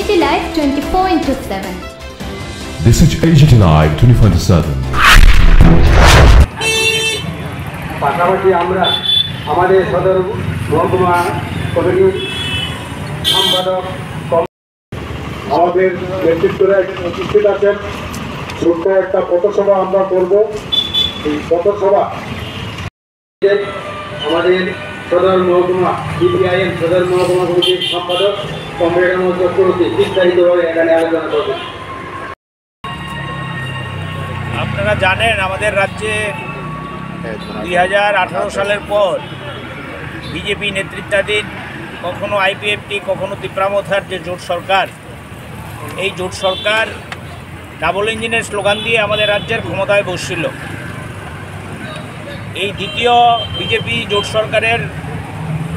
AGT Live 24/7. This is AGT Live 24/7. পাশাপাশি আমরা আমাদের সদর মহকুমা কমিটির সম্পাদক আমাদের নেতৃত্বরা উপস্থিত আছেন। ছোট্ট একটা পথসভা আমরা করব। এই পথসভা আমাদের সদর মহকুমা সিপিআইএম সদর মহকুমা কমিটির সম্পাদক কমরেড চক্রবর্তী বিস্তারিতভাবে এখানে আলোচনা করবেন। আপনারা জানেন আমাদের রাজ্যে 2018 সালের পর বিজেপি নেতৃত্বাধীন কখনো আইপিএফটি কখনো তিপ্রামথার যে জোট সরকার, এই জোট সরকার ডাবল ইঞ্জিনের স্লোগান দিয়ে আমাদের রাজ্যের ক্ষমতায় বসছিল। এই দ্বিতীয় বিজেপি জোট সরকারের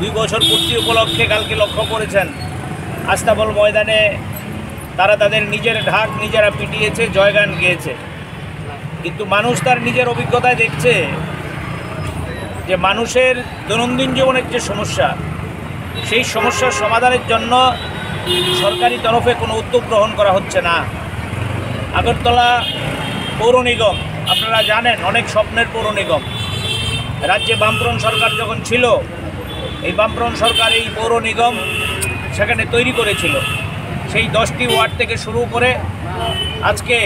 2 বছর পূর্তি উপলক্ষে কালকে লক্ষ্য করেছেন আস্তাবল ময়দানে তারা তাদের নিজের ঢাক নিজেরা পিটিয়েছে, জয়গান গেয়েছে। কিন্তু মানুষ তার নিজের অভিজ্ঞতায় দেখছে যে মানুষের দৈনন্দিন জীবনের যে সমস্যা, সেই সমস্যার সমাধানের জন্য সরকারি তরফে কোনো উদ্যোগ গ্রহণ করা হচ্ছে না। আগরতলা পৌর নিগম আপনারা জানেন অনেক স্বপ্নের পৌর নিগম। রাজ্যে বামফ্রন্ট সরকার যখন ছিল, এই বামফ্রন্ট সরকার এই পৌর নিগম সেখানে তৈরি করেছিল। সেই 10টি ওয়ার্ড থেকে শুরু করে আজকে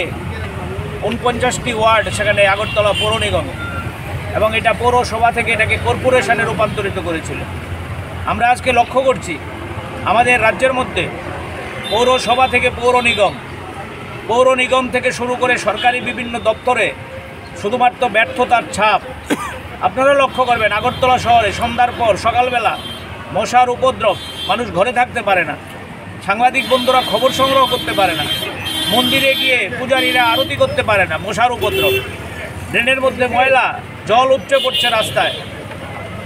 49টি ওয়ার্ড সেখানে আগরতলা পৌর নিগমে, এবং এটা পৌরসভা থেকে এটাকে কর্পোরেশনে রূপান্তরিত করেছিল। আমরা আজকে লক্ষ্য করছি আমাদের রাজ্যের মধ্যে পৌরসভা থেকে পৌর নিগম থেকে শুরু করে সরকারি বিভিন্ন দপ্তরে শুধুমাত্র ব্যর্থতার ছাপ। আপনারা লক্ষ্য করবেন আগরতলা শহরে সন্ধ্যার পর সকালবেলা মশার উপদ্রব, মানুষ ঘরে থাকতে পারে না, সাংবাদিক বন্ধুরা খবর সংগ্রহ করতে পারে না, মন্দিরে গিয়ে পূজারীরা আরতি করতে পারে না, মশার উপদ্রব। ড্রেনের মধ্যে ময়লা, জল উপচে পড়ছে রাস্তায়,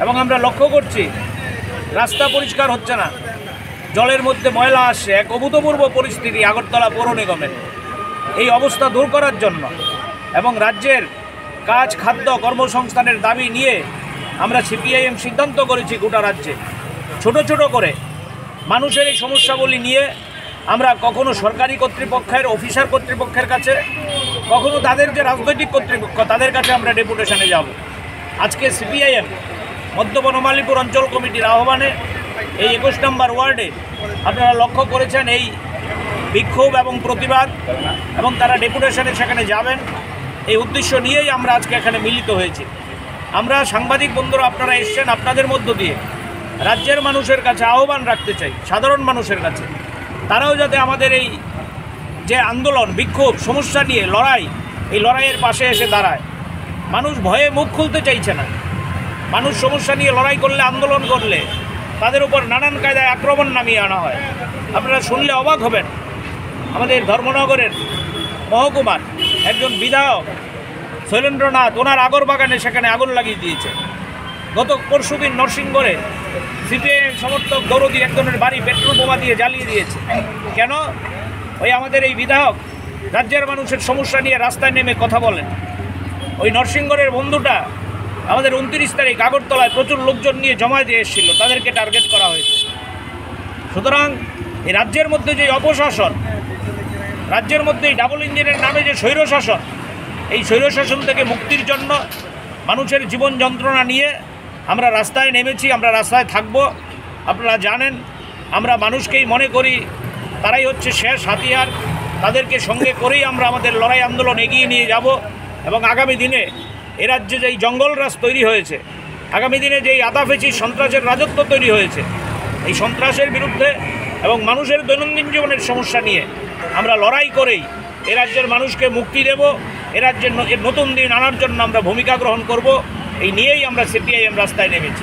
এবং আমরা লক্ষ্য করছি রাস্তা পরিষ্কার হচ্ছে না, জলের মধ্যে ময়লা আসছে। এক অভূতপূর্ব পরিস্থিতি আগরতলা পৌর নিগমের। এই অবস্থা দূর করার জন্য এবং রাজ্যের কাজ, খাদ্য, কর্মসংস্থানের দাবি নিয়ে আমরা সিপিআইএম সিদ্ধান্ত করেছি গোটা রাজ্যে ছোট ছোট করে মানুষের এই সমস্যাগুলি নিয়ে আমরা কখনো সরকারি কর্তৃপক্ষের অফিসার কর্তৃপক্ষের কাছে, কখনো তাদের যে রাজনৈতিক কর্তৃপক্ষ তাদের কাছে আমরা ডেপুটেশনে যাব। আজকে সিপিআইএম মধ্য বনমালীপুর অঞ্চল কমিটির আহ্বানে এই 21 নম্বর ওয়ার্ডে আপনারা লক্ষ্য করেছেন এই বিক্ষোভ এবং প্রতিবাদ, এবং তারা ডেপুটেশনে সেখানে যাবেন। এই উদ্দেশ্য নিয়েই আমরা আজকে এখানে মিলিত হয়েছি। আমরা সাংবাদিক বন্ধুরা আপনারা এসছেন, আপনাদের মধ্য দিয়ে রাজ্যের মানুষের কাছে আহ্বান রাখতে চাই, সাধারণ মানুষের কাছে, তারাও যাতে আমাদের এই যে আন্দোলন, বিক্ষোভ, সমস্যা নিয়ে লড়াই, এই লড়াইয়ের পাশে এসে দাঁড়ায়। মানুষ ভয়ে মুখ খুলতে চাইছে না। মানুষ সমস্যা নিয়ে লড়াই করলে, আন্দোলন করলে তাদের উপর নানান কায়দায় আক্রমণ নামিয়ে আনা হয়। আপনারা শুনলে অবাক হবেন, আমাদের ধর্মনগরের মহকুমার একজন বিধায়ক শৈলেন্দ্রনাথ ওনার আগর বাগানে সেখানে আগুন লাগিয়ে দিয়েছে। গত পরশুদিন নরসিংগড়ে সিপিআইএম সমর্থক দরদি একজনের বাড়ি পেট্রোল বোমা দিয়ে জ্বালিয়ে দিয়েছে। কেন? ওই আমাদের এই বিধায়ক রাজ্যের মানুষের সমস্যা নিয়ে রাস্তায় নেমে কথা বলেন। ওই নরসিংগড়ের বন্ধুটা আমাদের 29 তারিখ আগরতলায় প্রচুর লোকজন নিয়ে জমা দিয়ে এসেছিল, তাদেরকে টার্গেট করা হয়েছে। সুতরাং এই রাজ্যের মধ্যে যে অপশাসন, রাজ্যের মধ্যে এই ডাবল ইঞ্জিনের নামে যে স্বৈরশাসন, এই স্বৈরশাসন থেকে মুক্তির জন্য মানুষের জীবন যন্ত্রণা নিয়ে আমরা রাস্তায় নেমেছি, আমরা রাস্তায় থাকব। আপনারা জানেন আমরা মানুষকেই মনে করি তারাই হচ্ছে শেষ হাতিয়ার, তাদেরকে সঙ্গে করেই আমরা আমাদের লড়াই আন্দোলন এগিয়ে নিয়ে যাব। এবং আগামী দিনে এ রাজ্যে যেই জঙ্গলরাজ তৈরি হয়েছে, আগামী দিনে যেই আদাফেচি সন্ত্রাসের রাজত্ব তৈরি হয়েছে, এই সন্ত্রাসের বিরুদ্ধে এবং মানুষের দৈনন্দিন জীবনের সমস্যা নিয়ে আমরা লড়াই করেই এ রাজ্যের মানুষকে মুক্তি দেব। এ রাজ্যের নতুন দিন আনার জন্য আমরা ভূমিকা গ্রহণ করব। এই নিয়েই আমরা সিপিআইএম রাস্তায় নেমেছি।